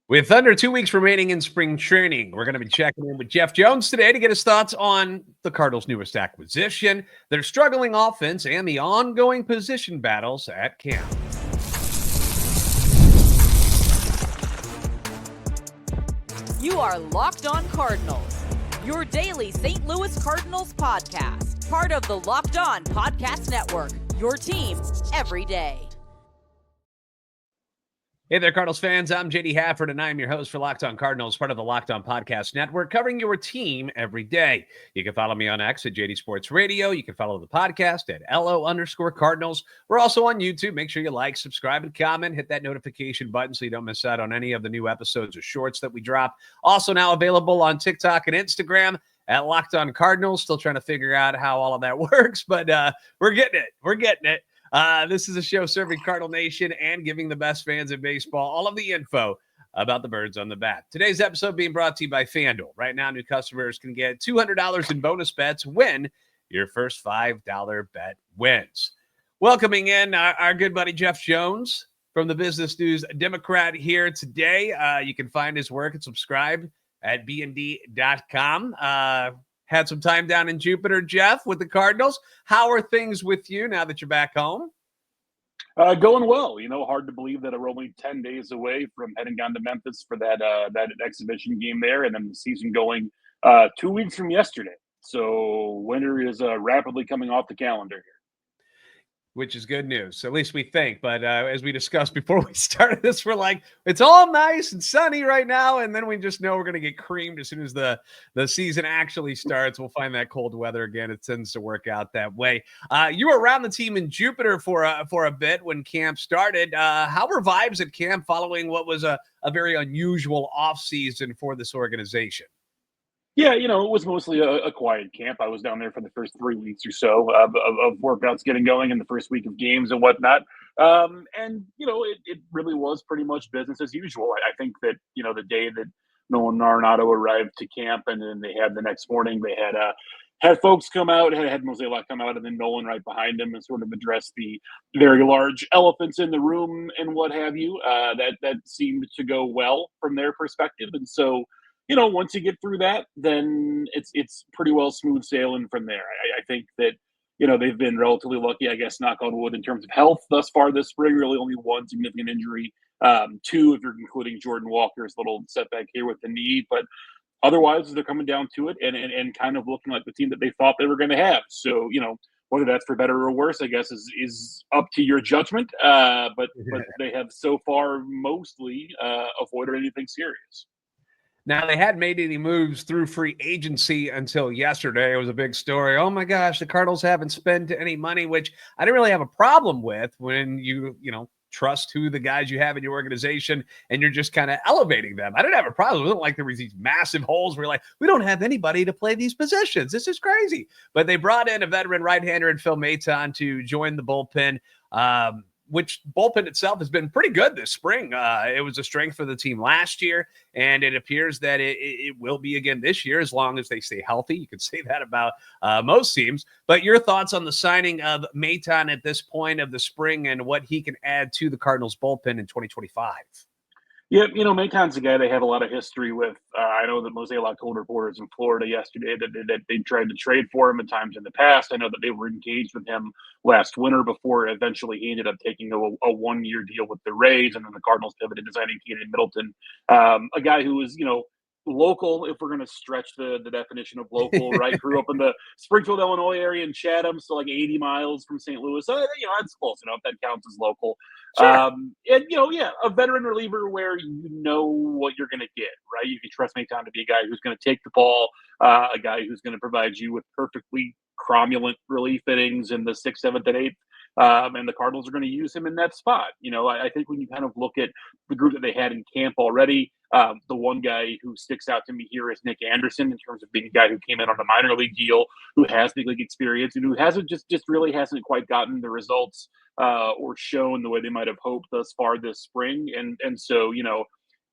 With under 2 weeks remaining in spring training, we're going to be checking in with Jeff Jones today to get his thoughts on the Cardinals' newest acquisition, their struggling offense, and the ongoing position battles at camp. You are Locked On Cardinals, your daily St. Louis Cardinals podcast, part of the Locked On Podcast Network, your team every day. Hey there, Cardinals fans. I'm JD Hafford, and I'm your host for Locked On Cardinals, part of the Locked On Podcast Network, covering your team every day. You can follow me on X at JD Sports Radio. You can follow the podcast at LO_Cardinals. We're also on YouTube. Make sure you like, subscribe, and comment. Hit that notification button so you don't miss out on any of the new episodes or shorts that we drop. Also now available on TikTok and Instagram at Locked On Cardinals. Still trying to figure out how all of that works, but we're getting it. We're getting it. This is a show serving Cardinal Nation and giving the best fans in baseball all of the info about the birds on the bat. Today's episode being brought to you by FanDuel. Right now, new customers can get $200 in bonus bets when your first $5 bet wins. Welcoming in our good buddy Jeff Jones from the Business News Democrat here today. You can find his work and subscribe at bnd.com. Had some time down in Jupiter, Jeff, with the Cardinals. How are things with you now that you're back home? Going well. You know, hard to believe that we're only 10 days away from heading down to Memphis for that exhibition game there, and then the season going 2 weeks from yesterday. So winter is rapidly coming off the calendar here. Which is good news, at least we think. But as we discussed before we started this, we're like, it's all nice and sunny right now, and then we just know we're going to get creamed as soon as the season actually starts. We'll find that cold weather again. It tends to work out that way. You were around the team in Jupiter for a bit when camp started. How were vibes at camp following what was a very unusual offseason for this organization? Yeah, you know, it was mostly a quiet camp. I was down there for the first 3 weeks or so of workouts getting going in the first week of games and whatnot. And, you know, it really was pretty much business as usual. I think that, you know, the day that Nolan Arenado arrived to camp and then they had the next morning, they had folks come out, had Mozeliak come out, and then Nolan right behind him and sort of address the very large elephants in the room and what have you. That seemed to go well from their perspective. And so, you know, once you get through that, then it's pretty well smooth sailing from there. I think that, you know, they've been relatively lucky, I guess, knock on wood, in terms of health thus far this spring. Really only one significant injury, two if you're including Jordan Walker's little setback here with the knee. But otherwise, they're coming down to it and kind of looking like the team that they thought they were going to have. So, you know, whether that's for better or worse, I guess, is up to your judgment. But they have so far mostly avoided anything serious. Now, they hadn't made any moves through free agency until yesterday. It was a big story. Oh, my gosh, the Cardinals haven't spent any money, which I didn't really have a problem with when you trust who the guys you have in your organization and you're just kind of elevating them. I didn't have a problem. It wasn't like there was these massive holes where you're like, we don't have anybody to play these positions. This is crazy. But they brought in a veteran right-hander in Phil Maton to join the bullpen. Which bullpen itself has been pretty good this spring. It was a strength for the team last year, and it appears that it will be again this year as long as they stay healthy. You can say that about most teams. But your thoughts on the signing of Maton at this point of the spring and what he can add to the Cardinals bullpen in 2025? Yeah, you know, Maton's a guy they have a lot of history with. I know that Mozeliak told reporters in Florida yesterday that they tried to trade for him at times in the past. I know that they were engaged with him last winter before eventually he ended up taking a one-year deal with the Rays, and then the Cardinals pivoted to signing Keenan Middleton, a guy who was, you know, local, if we're going to stretch the definition of local, right? Grew up in the Springfield, Illinois area in Chatham, so like 80 miles from St. Louis. So, you know, that's close enough. That counts as local. Sure. And, you know, yeah, a veteran reliever where you know what you're going to get, right? You can trust Maton to be a guy who's going to take the ball, a guy who's going to provide you with perfectly cromulent relief innings in the 6th, 7th, and 8th. And the Cardinals are going to use him in that spot. You know, I think when you kind of look at the group that they had in camp already, the one guy who sticks out to me here is Nick Anderson in terms of being a guy who came in on a minor league deal, who has big league experience, and who hasn't just really hasn't quite gotten the results or shown the way they might have hoped thus far this spring. And so, you know,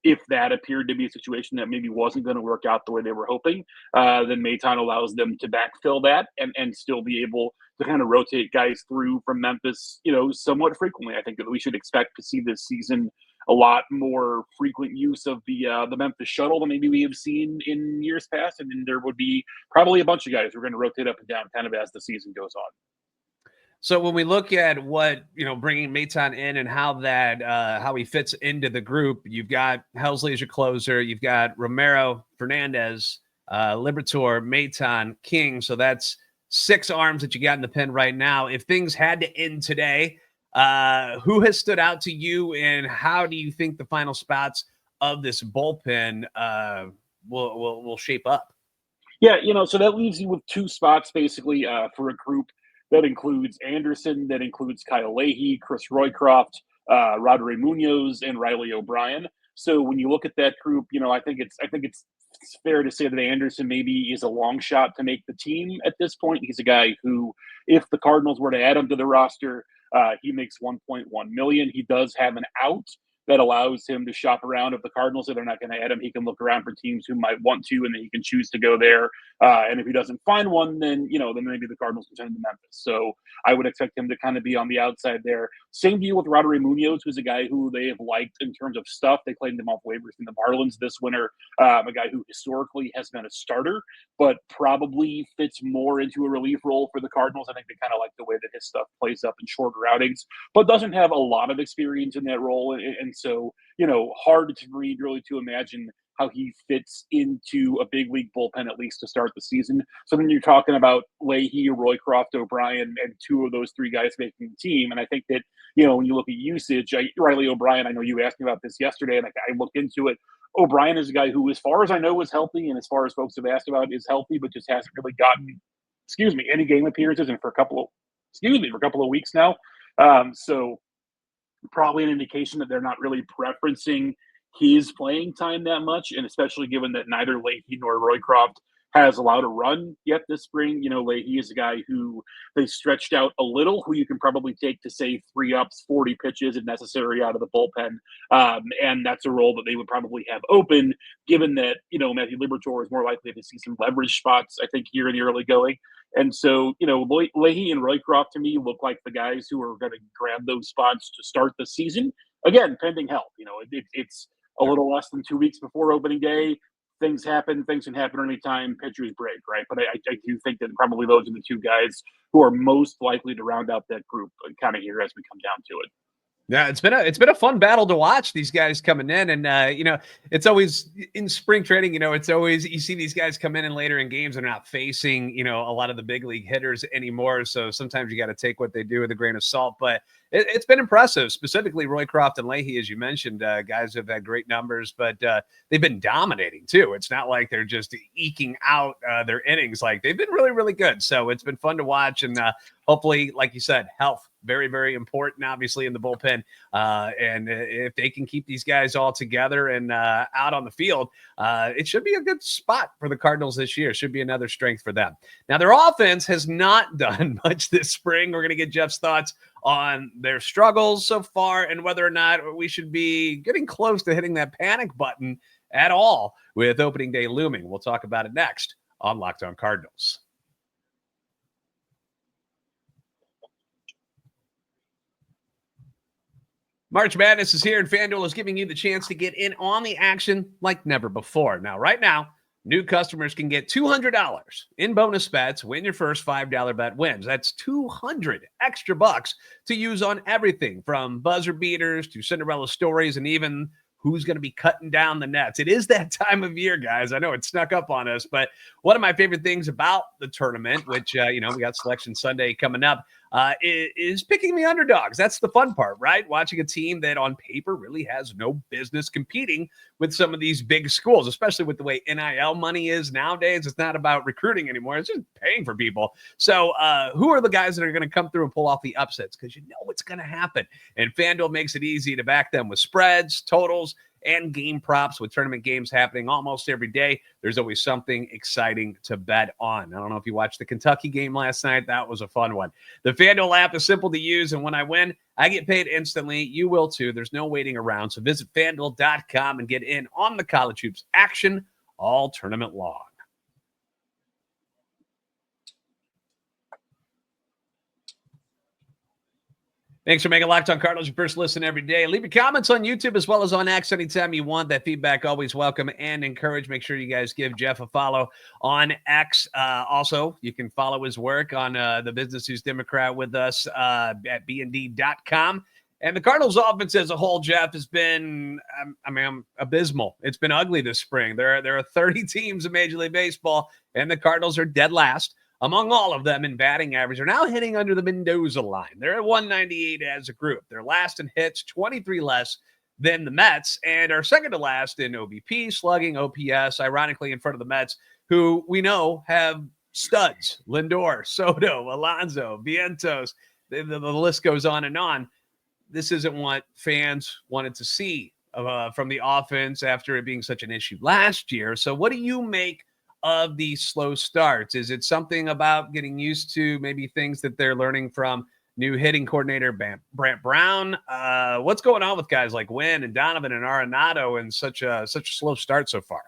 if that appeared to be a situation that maybe wasn't going to work out the way they were hoping, then Maton allows them to backfill that and still be able to kind of rotate guys through from Memphis, you know, somewhat frequently. I think that we should expect to see this season a lot more frequent use of the Memphis shuttle than maybe we have seen in years past, and then there would be probably a bunch of guys who are going to rotate up and down kind of as the season goes on. So when we look at what, bringing Maton in and how how he fits into the group, you've got Helsley as your closer, you've got Romero, Fernandez, Liberatore, Maton, King. So that's 6 arms that you got in the pen right now. If things had to end today, who has stood out to you, and how do you think the final spots of this bullpen will shape up? Yeah, so that leaves you with 2 spots basically for a group that includes Anderson, that includes Kyle Leahy, Chris Roycroft, Rodri Munoz, and Riley O'Brien. So when you look at that group, I think it's fair to say that Anderson maybe is a long shot to make the team at this point. He's a guy who, if the Cardinals were to add him to the roster, he makes $1.1 million. He does have an out that allows him to shop around. If the Cardinals say they're not going to add him, he can look around for teams who might want to, and then he can choose to go there. And if he doesn't find one, then then maybe the Cardinals can send him to Memphis. So I would expect him to kind of be on the outside there. Same deal with Rodri Munoz, who's a guy who they have liked in terms of stuff. They claimed him off waivers in the Marlins this winter. A guy who historically has been a starter, but probably fits more into a relief role for the Cardinals. I think they kind of like the way that his stuff plays up in shorter outings, but doesn't have a lot of experience in that role. And so, hard to read, really, to imagine how he fits into a big league bullpen, at least to start the season. So then you're talking about Leahy, Roycroft, O'Brien, and 2 of those 3 guys making the team. And I think that, when you look at usage, Riley O'Brien, I know you asked me about this yesterday, and I looked into it. O'Brien is a guy who, as far as I know, is healthy, and as far as folks have asked about, is healthy, but just hasn't really gotten, any game appearances for a couple of weeks now. So probably an indication that they're not really preferencing his playing time that much, and especially given that neither Leahy nor Roycroft has allowed a run yet this spring. Leahy is a guy who they stretched out a little, who you can probably take to, say, 3 ups, 40 pitches if necessary out of the bullpen. And that's a role that they would probably have open, given that, Matthew Liberatore is more likely to see some leverage spots, I think, here in the early going. And so, Leahy and Roycroft to me look like the guys who are going to grab those spots to start the season. Again, pending health. It's a little less than 2 weeks before opening day. Things happen. Things can happen anytime. Pitchers break, right? But I do think that probably those are the 2 guys who are most likely to round out that group kind of here as we come down to it. Yeah, it's been a fun battle to watch, these guys coming in, and it's always in spring training. It's always, you see these guys come in and later in games, they're not facing a lot of the big league hitters anymore. So sometimes you got to take what they do with a grain of salt. But it's been impressive, specifically Roycroft and Leahy, as you mentioned. Guys have had great numbers, but they've been dominating too. It's not like they're just eking out their innings; like they've been really, really good. So it's been fun to watch, and hopefully, like you said, health. Very, very important, obviously, in the bullpen. And if they can keep these guys all together and out on the field, it should be a good spot for the Cardinals this year. Should be another strength for them. Now, their offense has not done much this spring. We're going to get Jeff's thoughts on their struggles so far and whether or not we should be getting close to hitting that panic button at all with opening day looming. We'll talk about it next on Locked On Cardinals. March Madness is here, and FanDuel is giving you the chance to get in on the action like never before. Now, right now, new customers can get $200 in bonus bets when your first $5 bet wins. That's 200 extra bucks to use on everything from buzzer beaters to Cinderella stories and even who's going to be cutting down the nets. It is that time of year, guys. I know it snuck up on us, but one of my favorite things about the tournament, which, we got Selection Sunday coming up, is picking the underdogs. That's the fun part, right? Watching a team that on paper really has no business competing with some of these big schools, especially with the way NIL money is nowadays. It's not about recruiting anymore. It's just paying for people. So who are the guys that are going to come through and pull off the upsets? Because you know what's going to happen. And FanDuel makes it easy to back them with spreads, totals, and game props. With tournament games happening almost every day, there's always something exciting to bet on. I don't know if you watched the Kentucky game last night. That was a fun one. The FanDuel app is simple to use, and when I win, I get paid instantly. You will too. There's no waiting around. So visit FanDuel.com and get in on the college hoops action all tournament long. Thanks for making Locked On Cardinals your first listen every day. Leave your comments on YouTube as well as on X anytime you want. That feedback always welcome and encouraged. Make sure you guys give Jeff a follow on X. Also, you can follow his work on the Business News Democrat with us at bnd.com. And the Cardinals offense as a whole, Jeff, has been, abysmal. It's been ugly this spring. There are 30 teams in Major League Baseball, and the Cardinals are dead last among all of them in batting average. Are now hitting under the Mendoza line. They're at 198 as a group. They're last in hits, 23 less than the Mets, and are second to last in OBP, slugging, OPS, ironically in front of the Mets, who we know have studs: Lindor, Soto, Alonso, Vientos. The list goes on and on. This isn't what fans wanted to see from the offense after it being such an issue last year. So what do you make of these slow starts? Is it something about getting used to maybe things that they're learning from new hitting coordinator Brant Brown? What's going on with guys like Winn and Donovan and Arenado and such a slow start so far?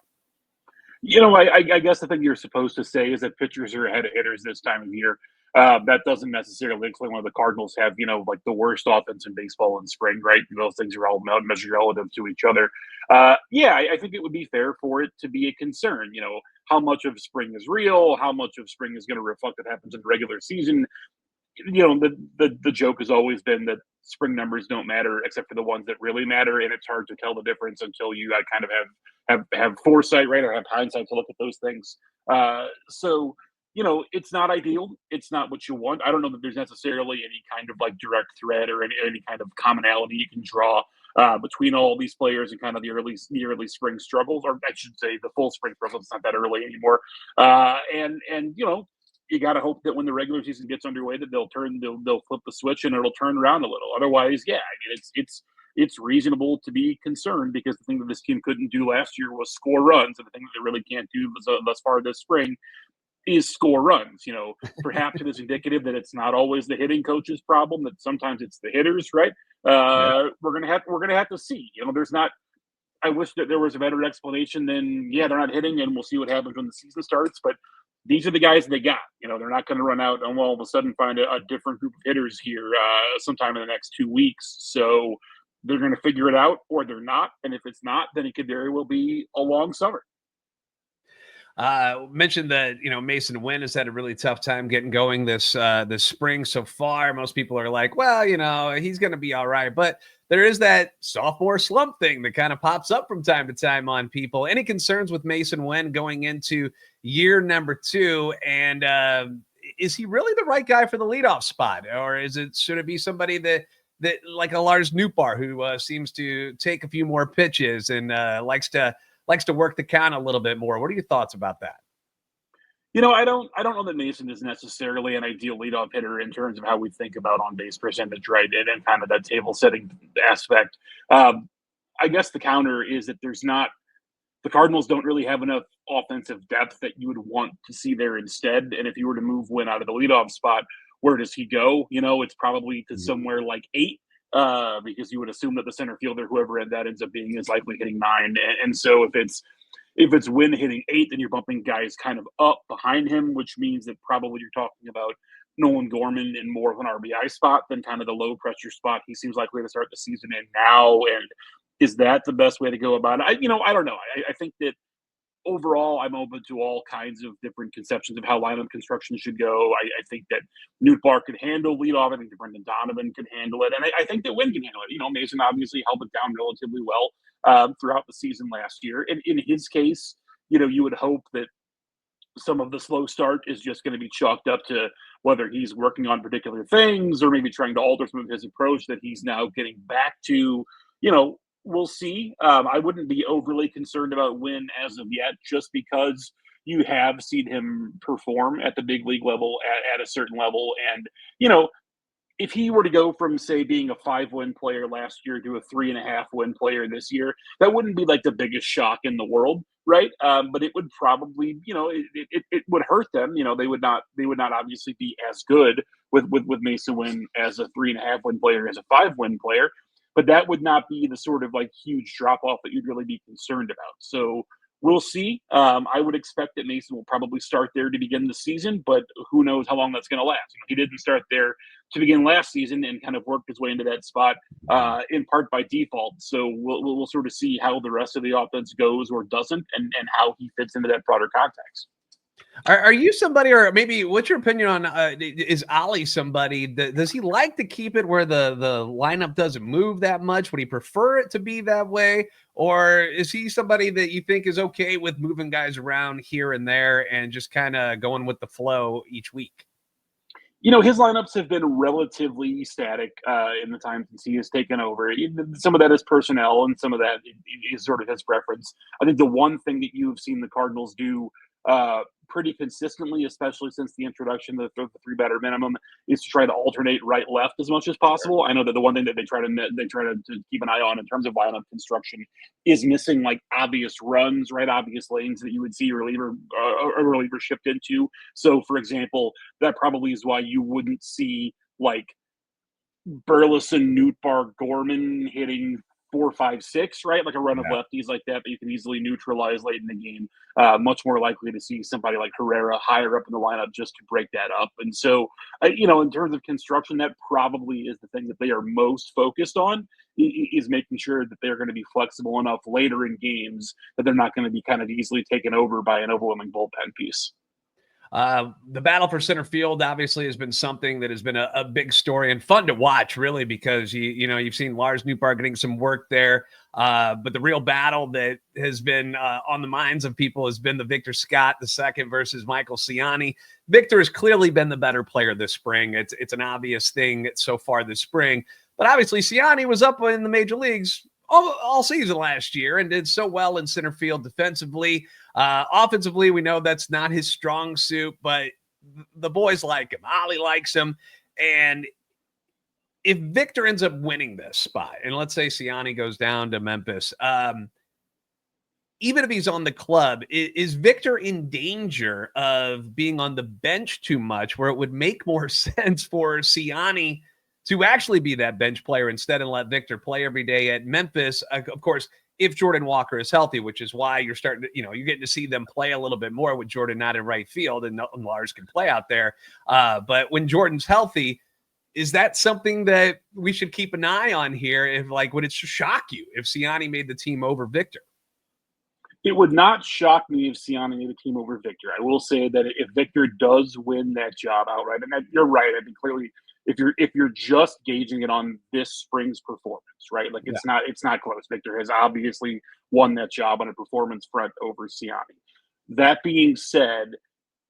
I guess the thing you're supposed to say is that pitchers are ahead of hitters this time of year. That doesn't necessarily explain why the Cardinals have, like the worst offense in baseball in spring, right? Those things are all measured relative to each other. I think it would be fair for it to be a concern. How much of spring is real? How much of spring is going to reflect what happens in the regular season? The joke has always been that spring numbers don't matter except for the ones that really matter, and it's hard to tell the difference until you kind of have foresight, right, or have hindsight to look at those things. It's not ideal. It's not what you want. I don't know that there's necessarily any kind of like direct thread or any kind of commonality you can draw between all these players and kind of the early spring struggles, or I should say the full spring struggles. It's not that early anymore. You got to hope that when the regular season gets underway, that they'll flip the switch and it'll turn around a little. Otherwise, it's reasonable to be concerned, because the thing that this team couldn't do last year was score runs, and the thing that they really can't do thus far this spring is score runs. Perhaps it is indicative that it's not always the hitting coach's problem, that sometimes it's the hitters, right? We're gonna have to see. There's not. I wish that there was a better explanation than they're not hitting, and we'll see what happens when the season starts. But these are the guys they got. They're not going to run out and all of a sudden find a different group of hitters here sometime in the next 2 weeks. So they're going to figure it out, or they're not. And if it's not, then it could very well be a long summer. Mentioned that Masyn Winn has had a really tough time getting going this spring so far. Most people are like, well, he's going to be all right, but there is that sophomore slump thing that kind of pops up from time to time on people. Any concerns with Masyn Winn going into year number 2? And is he really the right guy for the leadoff spot, or should it be somebody that like a Lars Nootbaar, who seems to take a few more pitches and likes to work the count a little bit more? What are your thoughts about that? I don't know that Masyn is necessarily an ideal leadoff hitter in terms of how we think about on-base percentage, right? And kind of that table setting aspect. I guess the counter is that the Cardinals don't really have enough offensive depth that you would want to see there instead. And if you were to move Winn out of the leadoff spot, where does he go? It's probably to somewhere like 8. Because you would assume that the center fielder, whoever that ends up being, is likely hitting 9. And so if it's Winn hitting 8, then you're bumping guys kind of up behind him, which means that probably you're talking about Nolan Gorman in more of an RBI spot than kind of the low pressure spot he seems likely to start the season in now. And is that the best way to go about it? I don't know. I think that overall, I'm open to all kinds of different conceptions of how lineup construction should go. I think that Nootbaar could handle leadoff. I think that Brendan Donovan could handle it. And I think that Winn can handle it. Masyn obviously held it down relatively well throughout the season last year. And in his case, you would hope that some of the slow start is just going to be chalked up to whether he's working on particular things or maybe trying to alter some of his approach that he's now getting back to. We'll see. I wouldn't be overly concerned about Winn as of yet, just because you have seen him perform at the big league level at a certain level. And, if he were to go from, say, being a 5-win player last year to a 3.5-win player this year, that wouldn't be like the biggest shock in the world, right? But it would probably, it would hurt them. They would not obviously be as good with Masyn Winn as a 3.5-win player, as a 5-win player. But that would not be the sort of like huge drop off that you'd really be concerned about. So we'll see. I would expect that Masyn will probably start there to begin the season, but who knows how long that's going to last. He didn't start there to begin last season and kind of worked his way into that spot in part by default. So we'll sort of see how the rest of the offense goes or doesn't, and how he fits into that broader context. Are you somebody, or maybe what's your opinion on is Ollie somebody that does he like to keep it where the lineup doesn't move that much? Would he prefer it to be that way, or is he somebody that you think is okay with moving guys around here and there and just kind of going with the flow each week? His lineups have been relatively static in the time since he has taken over. Some of that is personnel, and some of that is sort of his preference. I think the one thing that you've seen the Cardinals do pretty consistently, especially since the introduction of the three-batter minimum, is to try to alternate right-left as much as possible. I know that the one thing that they try to keep an eye on in terms of lineup construction is missing like obvious runs, right? Obvious lanes that you would see a reliever shift into. So, for example, that probably is why you wouldn't see like Burleson, Nootbaar, Gorman hitting 4, 5, 6, right? Like a run of lefties like that you can easily neutralize late in the game. Much more likely to see somebody like Herrera higher up in the lineup just to break that up. And so, in terms of construction, that probably is the thing that they are most focused on, is making sure that they're going to be flexible enough later in games that they're not going to be kind of easily taken over by an overwhelming bullpen piece. The battle for center field obviously has been something that has been a big story and fun to watch, really, because you've seen Lars Nootbaar getting some work there. But the real battle that has been on the minds of people has been the Victor Scott II versus Michael Ciani. Victor has clearly been the better player this spring. It's an obvious thing so far this spring. But obviously, Ciani was up in the major leagues all season last year and did so well in center field defensively. Offensively, we know that's not his strong suit, but the boys like him. Ollie likes him. And if Victor ends up winning this spot, and let's say Ciani goes down to Memphis, even if he's on the club, is Victor in danger of being on the bench too much, where it would make more sense for Ciani to actually be that bench player instead and let Victor play every day at Memphis? Of course, if Jordan Walker is healthy, which is why you're starting to, you're getting to see them play a little bit more with Jordan not in right field, and Lars can play out there. But when Jordan's healthy, is that something that we should keep an eye on here? Would it shock you if Ciani made the team over Victor? It would not shock me if Ciani made the team over Victor. I will say that if Victor does win that job outright, and you're right, I think clearly, if you're just gauging it on this spring's performance, right? Like it's not close. Victor has obviously won that job on a performance front over Ciani. That being said,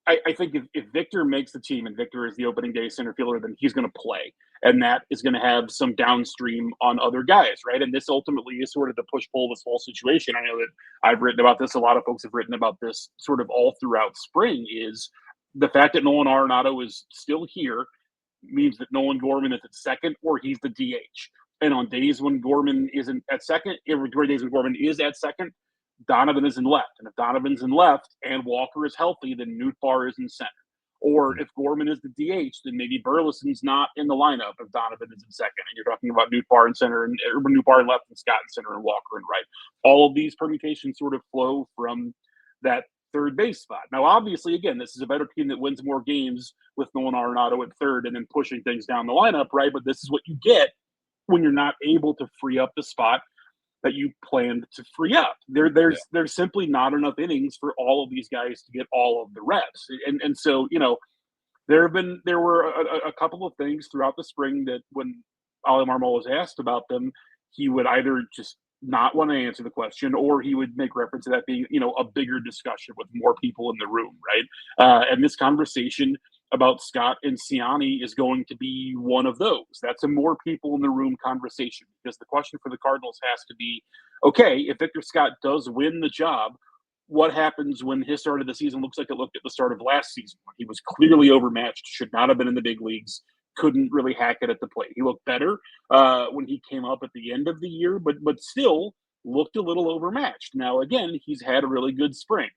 I think if Victor makes the team and Victor is the opening day center fielder, then he's going to play. And that is going to have some downstream on other guys, right? And this ultimately is sort of the push-pull of this whole situation. I know that I've written about this. A lot of folks have written about this sort of all throughout spring, is the fact that Nolan Arenado is still here means that Nolan Gorman is at second, or he's the DH. And on days when Gorman isn't at second, every days when Gorman is at second, Donovan is in left. And if Donovan's in left and Walker is healthy, then Nootbaar is in center. Or if Gorman is the DH, then maybe Burleson's not in the lineup if Donovan is in second. And you're talking about Nootbaar in center, and Nootbaar in left, and Scott in center, and Walker in right. All of these permutations sort of flow from that third base spot. Now, obviously, again, this is a better team that wins more games with Nolan Arenado at third and then pushing things down the lineup, right? But this is what you get when you're not able to free up the spot that you planned to free up. There's simply not enough innings for all of these guys to get all of the reps. And so, there were a couple of things throughout the spring that when Ollie Marmol was asked about them, he would either just not want to answer the question, or he would make reference to that being, a bigger discussion with more people in the room, right? And this conversation about Scott and Ciani is going to be one of those. That's a more people in the room conversation, because the question for the Cardinals has to be, okay, if Victor Scott does win the job, what happens when his start of the season looks like it looked at the start of last season, when he was clearly overmatched, should not have been in the big leagues, couldn't really hack it at the plate. He looked better when he came up at the end of the year, but still looked a little overmatched. Now, again, he's had a really good spring.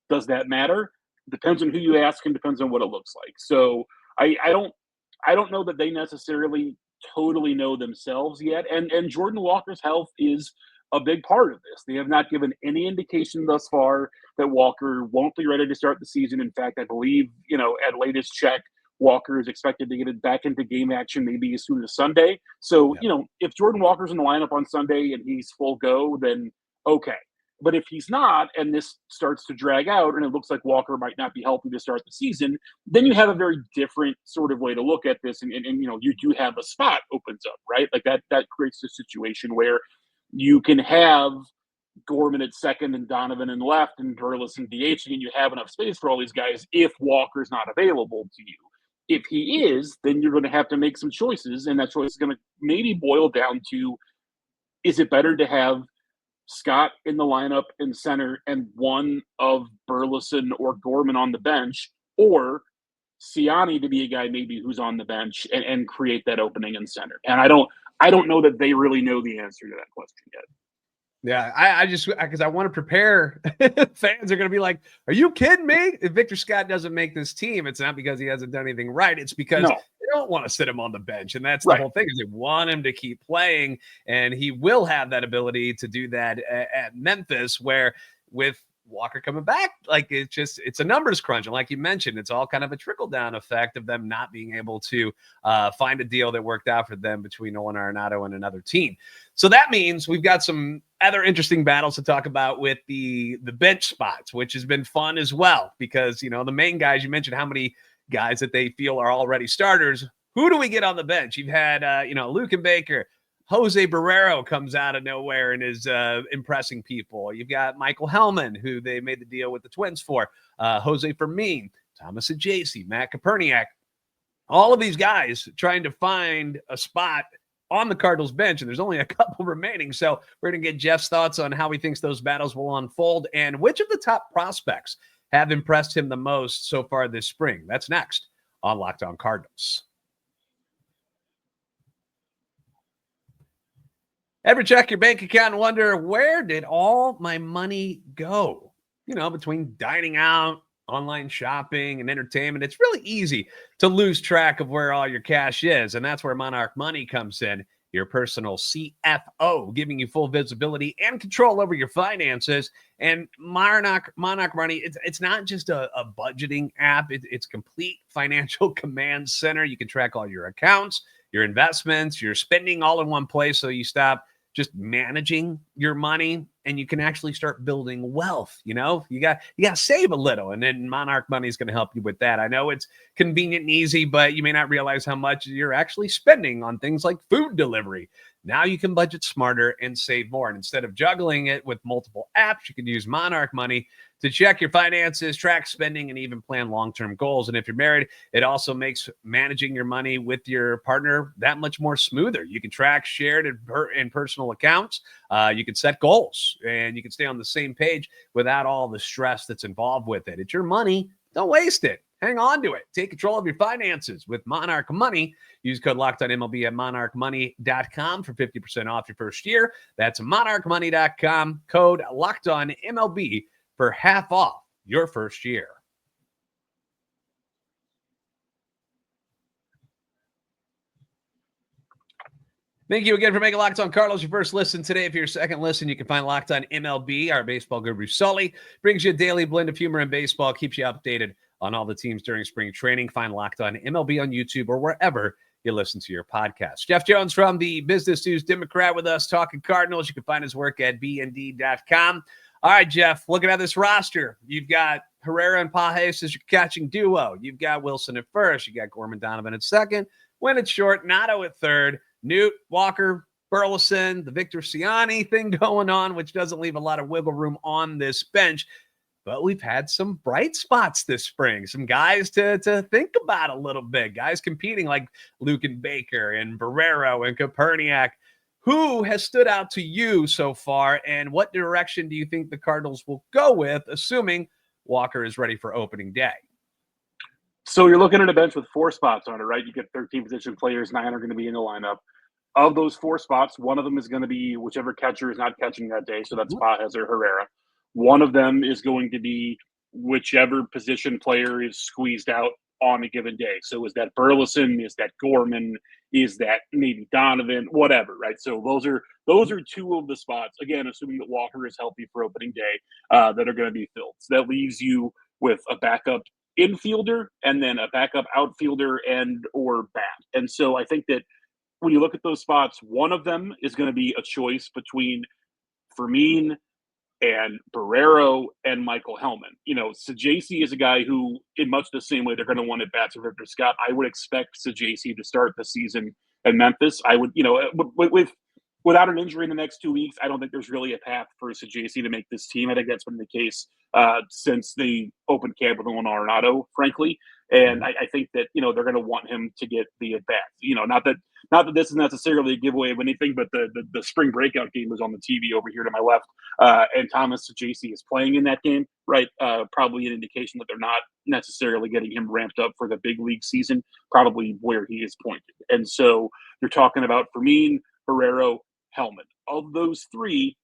Does that matter? Depends on who you ask and depends on what it looks like. So I don't know that they necessarily totally know themselves yet. And Jordan Walker's health is a big part of this. They have not given any indication thus far that Walker won't be ready to start the season. In fact, I believe, at latest check, Walker is expected to get it back into game action maybe as soon as Sunday. So, if Jordan Walker's in the lineup on Sunday and he's full go, then okay. But if he's not, and this starts to drag out, and it looks like Walker might not be healthy to start the season, then you have a very different sort of way to look at this. And you do have a spot opens up, right? Like that creates a situation where you can have Gorman at second and Donovan in left and Burleson DH, and you have enough space for all these guys if Walker's not available to you. If he is, then you're going to have to make some choices, and that choice is going to maybe boil down to, is it better to have Scott in the lineup in center and one of Burleson or Gorman on the bench, or Siani to be a guy maybe who's on the bench and create that opening in center? And I don't know that they really know the answer to that question yet. Yeah, I just, because I want to prepare. Fans are going to be like, are you kidding me? If Victor Scott doesn't make this team, it's not because he hasn't done anything right. It's because they don't want to sit him on the bench. And that's the whole thing, is they want him to keep playing. And he will have that ability to do that at Memphis, where with Walker coming back, like it's a numbers crunch. And like you mentioned, it's all kind of a trickle-down effect of them not being able to find a deal that worked out for them between Nolan Arenado and another team. So that means we've got some other interesting battles to talk about with the bench spots, which has been fun as well, because, the main guys, you mentioned how many guys that they feel are already starters. Who do we get on the bench? You've had, Luke and Baker. Jose Barrero comes out of nowhere and is impressing people. You've got Michael Hellman, who they made the deal with the Twins for, Jose Fermin, Thomas Ajacey, Matt Koperniak. All of these guys trying to find a spot on the Cardinals bench, and there's only a couple remaining. So we're going to get Jeff's thoughts on how he thinks those battles will unfold and which of the top prospects have impressed him the most so far this spring. That's next on Locked On Cardinals. Ever check your bank account and wonder, where did all my money go? Between dining out, online shopping, and entertainment, it's really easy to lose track of where all your cash is. And that's where Monarch Money comes in, your personal CFO, giving you full visibility and control over your finances. And Monarch Money, it's not just a budgeting app. It's complete financial command center. You can track all your accounts, your investments, your spending all in one place, so you stop just managing your money and you can actually start building wealth. You got to save a little, and then Monarch Money is going to help you with that. I know it's convenient and easy, but you may not realize how much you're actually spending on things like food delivery. Now you can budget smarter and save more. And instead of juggling it with multiple apps, you can use Monarch Money to check your finances, track spending, and even plan long-term goals. And if you're married, it also makes managing your money with your partner that much more smoother. You can track shared and personal accounts. You can set goals, and you can stay on the same page without all the stress that's involved with it. It's your money. Don't waste it. Hang on to it. Take control of your finances with Monarch Money. Use code LOCKEDONMLB at monarchmoney.com for 50% off your first year. That's monarchmoney.com, code LOCKEDONMLB for half off your first year. Thank you again for making Locked On Cardinals your first listen today. For your second listen, you can find Locked On MLB. Our baseball guru, Sully, brings you a daily blend of humor and baseball, keeps you updated on all the teams during spring training. Find Locked On MLB on YouTube or wherever you listen to your podcast. Jeff Jones from the Business News Democrat with us, talking Cardinals. You can find his work at bnd.com. All right, Jeff, looking at this roster, you've got Herrera and Pages as your catching duo. You've got Wilson at first. You got Gorman Donovan at second. Winn at short, Nato at third. Newt, Walker, Burleson, the Victor Siani thing going on, which doesn't leave a lot of wiggle room on this bench. But we've had some bright spots this spring, some guys to think about a little bit, guys competing like Luke and Baker and Barrero and Koperniak. Who has stood out to you so far, and what direction do you think the Cardinals will go with, assuming Walker is ready for opening day? So you're looking at a bench with 4 spots on it, right? You get 13 position players, 9 are going to be in the lineup. Of those 4 spots, one of them is going to be whichever catcher is not catching that day, so that's Pages or Herrera. One of them is going to be whichever position player is squeezed out on a given day. So is that Burleson? Is that Gorman? Is that maybe Donovan? Whatever, right? So those are Those are two of the spots, again, assuming that Walker is healthy for opening day, that are going to be filled. So that leaves you with a backup infielder and then a backup outfielder and or bat. And so I think that when you look at those spots, one of them is going to be a choice between Fermin and Barrero and Michael Hellman. Sajacy is a guy who, in much the same way they're going to want at bats with Victor Scott, I would expect Sajacy to start the season in Memphis. I would, without an injury in the next 2 weeks, I don't think there's really a path for Sajacy to make this team. I think that's been the case since the open camp with Juan Arenado, frankly. And I think that, they're going to want him to get the at-bats. Not that this is necessarily a giveaway of anything, but the spring breakout game was on the TV over here to my left, and Thomas Sajacy is playing in that game, right? Probably an indication that they're not necessarily getting him ramped up for the big league season, probably where he is pointed. And so you're talking about Fermin, Barrero, Hellman. Of those three,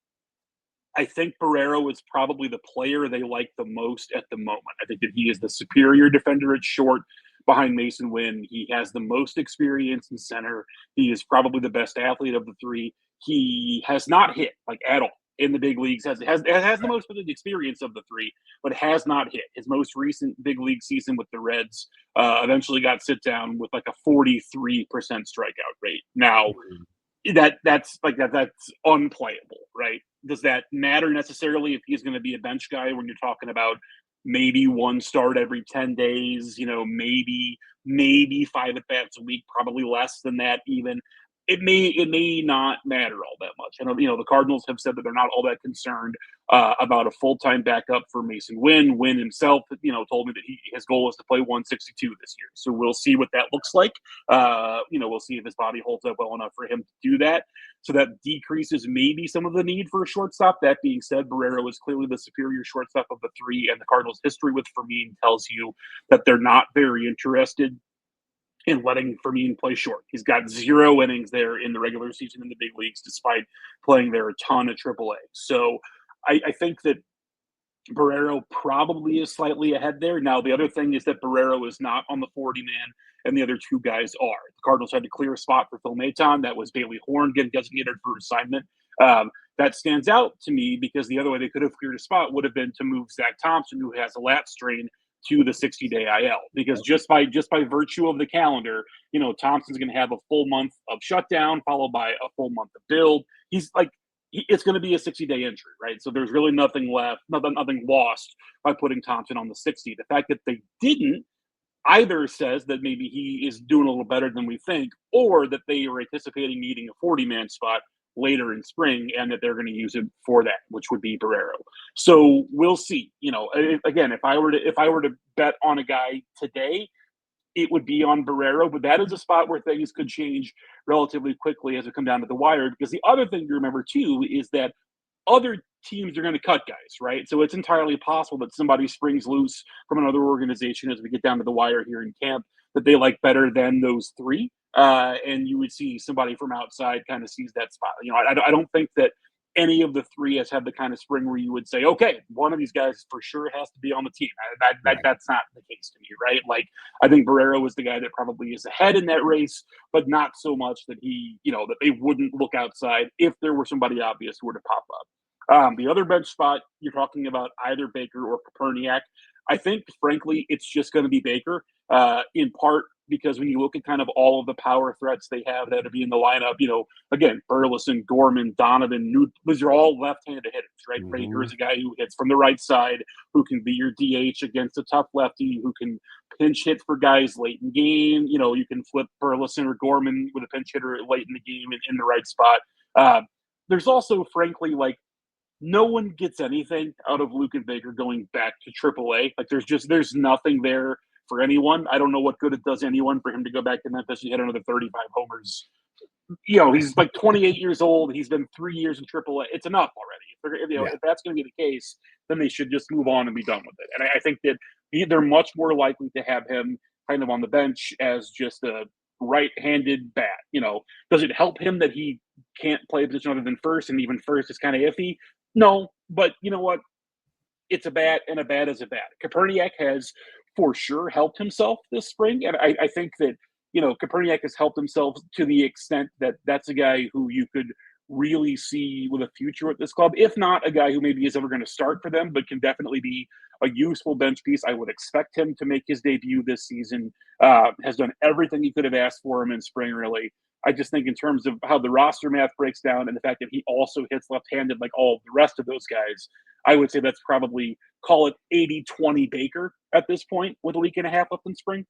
I think Barrero is probably the player they like the most at the moment. I think that he is the superior defender at short behind Masyn Winn. He has the most experience in center. He is probably the best athlete of the three. He has not hit at all in the big leagues. Has the most experience of the three, but has not hit. His most recent big league season with the Reds eventually got sit down with a 43% strikeout rate. Now, that's unplayable, right? Does that matter necessarily if he's going to be a bench guy when you're talking about maybe one start every 10 days, maybe 5 at-bats a week, probably less than that even? It may not matter all that much. And, the Cardinals have said that they're not all that concerned about a full-time backup for Masyn Winn. Winn himself, told me that his goal is to play 162 this year. So we'll see what that looks like. We'll see if his body holds up well enough for him to do that. So that decreases maybe some of the need for a shortstop. That being said, Barrero is clearly the superior shortstop of the three, and the Cardinals' history with Fermin tells you that they're not very interested in letting Fermin play short. He's got 0 innings there in the regular season in the big leagues, despite playing there a ton at AAA. So I think that Barrero probably is slightly ahead there. Now, the other thing is that Barrero is not on the 40-man, and the other two guys are. The Cardinals had to clear a spot for Phil Maton. That was Bailey Horn getting designated for assignment. That stands out to me because the other way they could have cleared a spot would have been to move Zach Thompson, who has a lat strain, to the 60-day IL, because just by virtue of the calendar, Thompson's going to have a full month of shutdown followed by a full month of build. It's going to be a 60-day injury, right? So there's really nothing left, nothing lost by putting Thompson on the 60. The fact that they didn't either says that maybe he is doing a little better than we think, or that they are anticipating needing a 40-man spot later in spring, and that they're going to use him for that, which would be Barrero. So we'll see. Again, if I were to bet on a guy today, it would be on Barrero, but that is a spot where things could change relatively quickly as we come down to the wire. Because the other thing to remember too is that other teams are going to cut guys, right? So it's entirely possible that somebody springs loose from another organization as we get down to the wire here in camp that they like better than those three. And you would see somebody from outside kind of seize that spot. I don't think that any of the three has had the kind of spring where you would say, okay, one of these guys for sure has to be on the team. That's not the case to me, right? I think Barrero is the guy that probably is ahead in that race, but not so much that that they wouldn't look outside if there were somebody obvious who were to pop up. The other bench spot, you're talking about either Baker or Koperniak. I think, frankly, it's just going to be Baker, in part because when you look at kind of all of the power threats they have that would be in the lineup, again, Burleson, Gorman, Donovan, these are all left-handed hitters, right? Mm-hmm. Baker is a guy who hits from the right side, who can be your DH against a tough lefty, who can pinch hit for guys late in game. You can flip Burleson or Gorman with a pinch hitter late in the game in the right spot. There's also, frankly, no one gets anything out of Luke and Baker going back to AAA. There's nothing there for anyone. I don't know what good it does anyone for him to go back to Memphis and hit another 35 homers. He's 28 years old. He's been 3 years in AAA. It's enough already. If that's going to be the case, then they should just move on and be done with it. And I think that they're much more likely to have him kind of on the bench as just a right-handed bat. Does it help him that he can't play a position other than first, and even first is kind of iffy? No, but you know what? It's a bat, and a bat is a bat. Koperniak has for sure helped himself this spring, and I think that Koperniak has helped himself to the extent that that's a guy who you could really see with a future at this club. If not a guy who maybe is ever going to start for them, but can definitely be a useful bench piece. I would expect him to make his debut this season. Has done everything he could have asked for him in spring, really. I just think in terms of how the roster math breaks down and the fact that he also hits left-handed like all of the rest of those guys, I would say that's probably, call it 80-20 Baker at this point with a week and a half left in spring.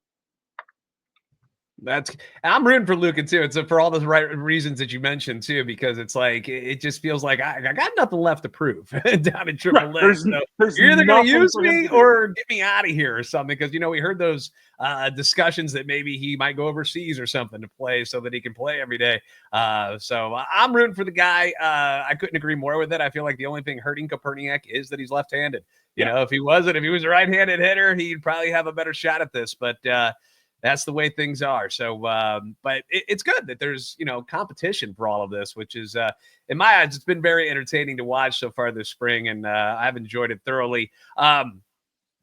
I'm rooting for Luka too. It's for all the right reasons that you mentioned too, because it's like it just feels like I got nothing left to prove down in Triple A. So you're either going to use me or get me out of here or something. Because we heard those discussions that maybe he might go overseas or something to play so that he can play every day. So I'm rooting for the guy. I couldn't agree more with it. I feel like the only thing hurting Koperniak is that he's left-handed. You know, if he was a right-handed hitter, he'd probably have a better shot at this. But that's the way things are. So, but it's good that there's, competition for all of this, which is, in my eyes, it's been very entertaining to watch so far this spring, and I've enjoyed it thoroughly.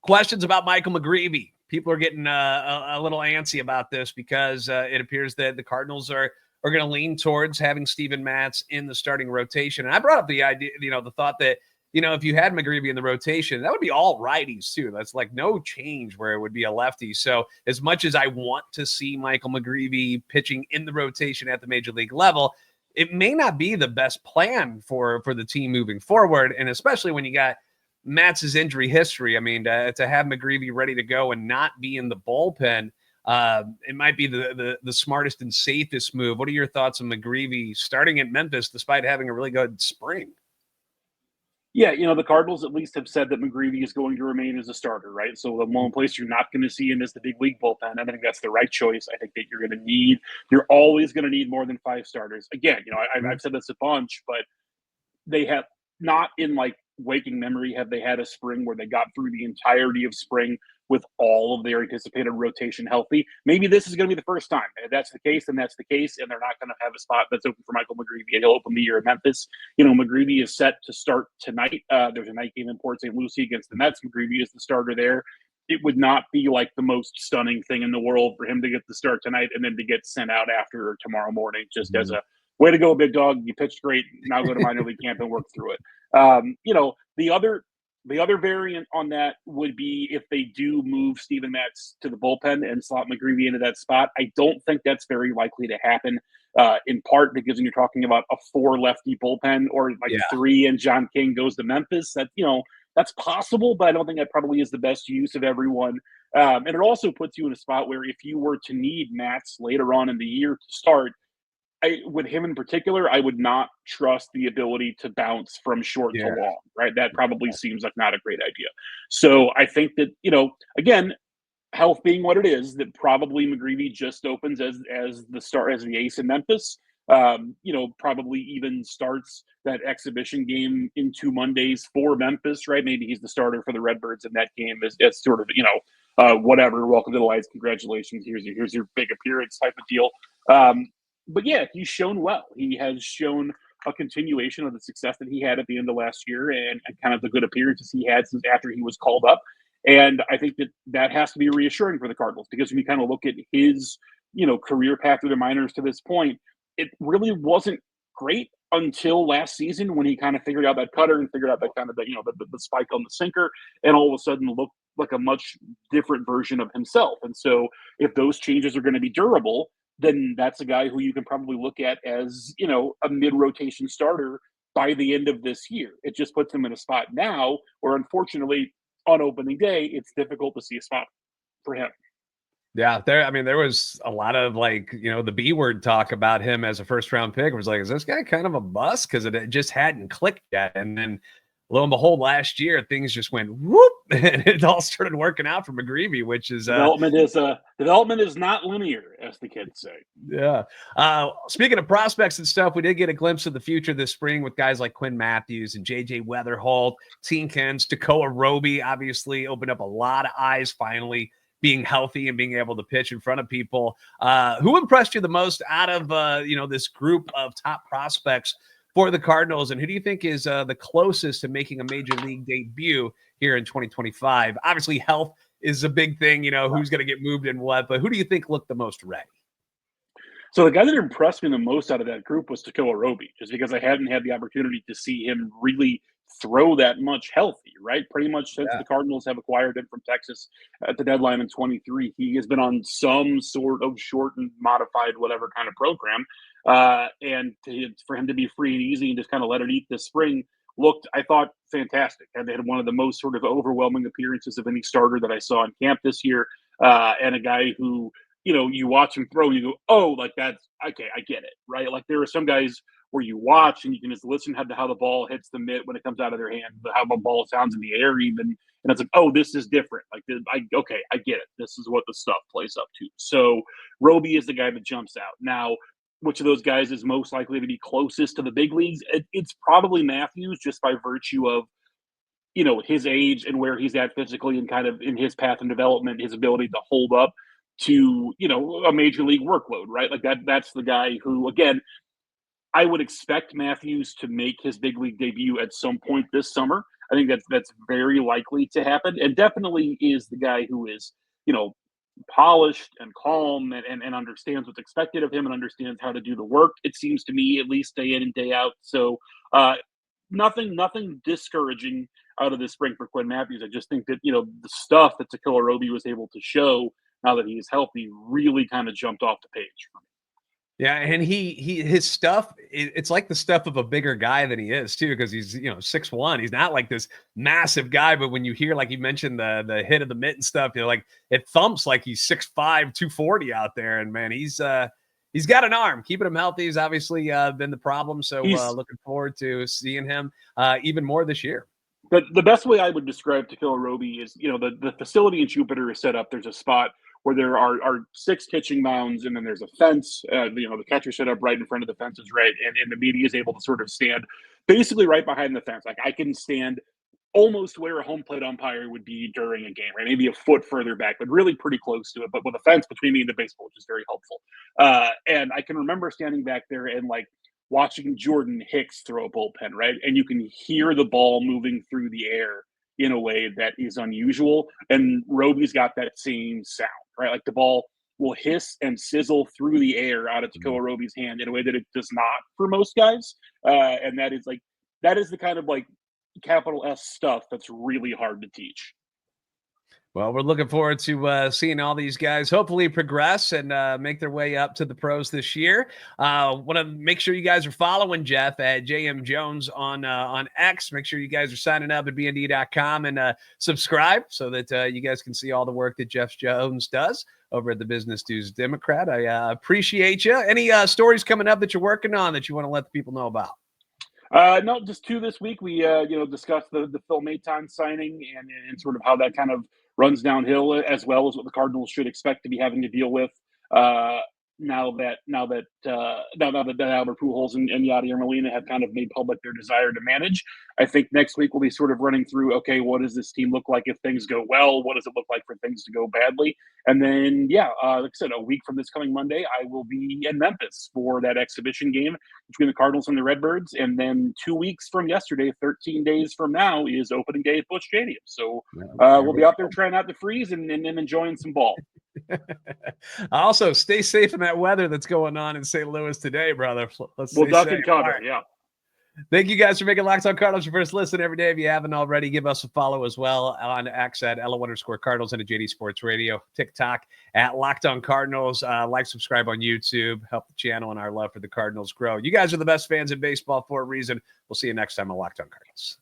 Questions about Michael McGreevy. People are getting a little antsy about this because it appears that the Cardinals are going to lean towards having Steven Matz in the starting rotation. And I brought up the idea, the thought that, if you had McGreevy in the rotation, that would be all righties too. That's like no change where it would be a lefty. So as much as I want to see Michael McGreevy pitching in the rotation at the major league level, it may not be the best plan for the team moving forward. And especially when you got Matz's injury history. I mean, to have McGreevy ready to go and not be in the bullpen, it might be the smartest and safest move. What are your thoughts on McGreevy starting at Memphis despite having a really good spring? Yeah, the Cardinals at least have said that McGreevy is going to remain as a starter, right? So the one place you're not going to see him is the big league bullpen. I think that's the right choice. I think that you're always going to need more than 5 starters. Again, I've said this a bunch, but they have not in like waking memory have they had a spring where they got through the entirety of spring with all of their anticipated rotation healthy. Maybe this is going to be the first time. If that's the case, then that's the case, and they're not going to have a spot that's open for Michael McGreevy, and he'll open the year in Memphis. McGreevy is set to start tonight. There's a night game in Port St. Lucie against the Mets. McGreevy is the starter there. It would not be like the most stunning thing in the world for him to get the start tonight and then to get sent out after tomorrow morning just as a way to go, big dog. You pitched great. Now go to minor league camp and work through it. The other variant on that would be if they do move Steven Matz to the bullpen and slot McGreevy into that spot. I don't think that's very likely to happen, in part because when you're talking about a 4 lefty bullpen or 3 and John King goes to Memphis, that's possible, but I don't think that probably is the best use of everyone. And it also puts you in a spot where if you were to need Matz later on in the year to start, with him in particular, I would not trust the ability to bounce from short to long, right? That probably seems like not a great idea. So I think that, again, health being what it is, that probably McGreevy just opens as the ace in Memphis. Probably even starts that exhibition game in 2 Mondays for Memphis, right? Maybe he's the starter for the Redbirds in that game as sort of, whatever. Welcome to the Lights. Congratulations. Here's your big appearance type of deal. But yeah, he's shown well. He has shown a continuation of the success that he had at the end of last year and kind of the good appearances he had since after he was called up. And I think that has to be reassuring for the Cardinals because when you kind of look at his, career path through the minors to this point, it really wasn't great until last season when he kind of figured out that cutter and figured out that kind of the spike on the sinker and all of a sudden looked like a much different version of himself. And so if those changes are going to be durable, then that's a guy who you can probably look at as, a mid-rotation starter by the end of this year. It just puts him in a spot now where, unfortunately, on opening day, it's difficult to see a spot for him. Yeah, there was a lot of the B word talk about him as a first-round pick. It was like, is this guy kind of a bust? Because it just hadn't clicked yet. And then lo and behold, last year things just went whoop, and it all started working out for McGreevy, which is development is not linear, as the kids say. Yeah. Speaking of prospects and stuff, we did get a glimpse of the future this spring with guys like Quinn Matthews and JJ Weatherholt, Tinkins, Tekoa Roby. Obviously, opened up a lot of eyes finally being healthy and being able to pitch in front of people. Who impressed you the most out of this group of top prospects for the Cardinals, and who do you think is the closest to making a major league debut here in 2025? Obviously, health is a big thing, who's going to get moved and what, but who do you think looked the most ready? So the guy that impressed me the most out of that group was Tekoa Roby, just because I hadn't had the opportunity to see him really throw that much healthy, right? Pretty much since Yeah. the Cardinals have acquired him from Texas at the deadline in 23, he has been on some sort of shortened, modified, whatever kind of program. For him to be free and easy and just kind of let it eat this spring looked, I thought, fantastic. And they had one of the most sort of overwhelming appearances of any starter that I saw in camp this year. And a guy who, you watch him throw and you go, oh, like that's okay, I get it, right? Like there are some guys where you watch and you can just listen to how the ball hits the mitt when it comes out of their hand, how the ball sounds in the air, even, and it's like, oh, this is different. Like, I get it. This is what the stuff plays up to. So Roby is the guy that jumps out. Now, which of those guys is most likely to be closest to the big leagues? It's probably Matthews, just by virtue of his age and where he's at physically and kind of in his path and development, his ability to hold up to a major league workload, right? Like that's the guy who, again, I would expect Matthews to make his big league debut at some point this summer. I think that's very likely to happen, and definitely is the guy who is polished and calm and understands what's expected of him and understands how to do the work. It seems to me, at least day in and day out. So nothing discouraging out of this spring for Quinn Matthews. I just think that the stuff that Tekoa Roby was able to show now that he's healthy really kind of jumped off the page for me. Yeah, and his stuff, it's like the stuff of a bigger guy than he is too, because he's 6'1". He's not like this massive guy, but when you hear, like you mentioned, the hit of the mitt and stuff, like it thumps like he's 6'5", 240 out there, and man, he's got an arm. Keeping him healthy has obviously been the problem. So looking forward to seeing him even more this year. But the best way I would describe Tekoa Roby is, the facility in Jupiter is set up. There's a spot where there are 6 pitching mounds, and then there's a fence. The catcher set up right in front of the fences, right, and the media is able to sort of stand basically right behind the fence. Like I can stand almost where a home plate umpire would be during a game, right? Maybe a foot further back, but really pretty close to it. But with a fence between me and the baseball, which is very helpful. And I can remember standing back there and watching Jordan Hicks throw a bullpen, right? And you can hear the ball moving through the air in a way that is unusual. And Roby's got that same sound, right? Like the ball will hiss and sizzle through the air out of Tekoa Roby's hand in a way that it does not for most guys. And that is the kind of capital S stuff that's really hard to teach. Well, we're looking forward to seeing all these guys hopefully progress and make their way up to the pros this year. Want to make sure you guys are following Jeff at JM Jones on X. Make sure you guys are signing up at bnd.com and subscribe so that you guys can see all the work that Jeff Jones does over at the Business News Democrat. I appreciate you. Any stories coming up that you're working on that you want to let the people know about? No, just 2 this week. We discussed the Phil Maton signing and sort of how that kind of runs downhill, as well as what the Cardinals should expect to be having to deal with now that Albert Pujols and Yadier Molina have kind of made public their desire to manage. I think next week we'll be sort of running through, okay, what does this team look like if things go well? What does it look like for things to go badly? And then, like I said, a week from this coming Monday, I will be in Memphis for that exhibition game between the Cardinals and the Redbirds. And then 2 weeks from yesterday, 13 days from now, is opening day at Busch Stadium. So we'll be out there trying not to freeze and enjoying some ball. Also, stay safe in that weather that's going on in St. Louis today, brother. We'll duck and cover, yeah. Thank you guys for making Locked On Cardinals your first listen every day. If you haven't already, give us a follow as well on X at @LO_Cardinals and at JD Sports Radio, TikTok at Locked On Cardinals. Subscribe on YouTube, help the channel and our love for the Cardinals grow. You guys are the best fans in baseball for a reason. We'll see you next time on Locked On Cardinals.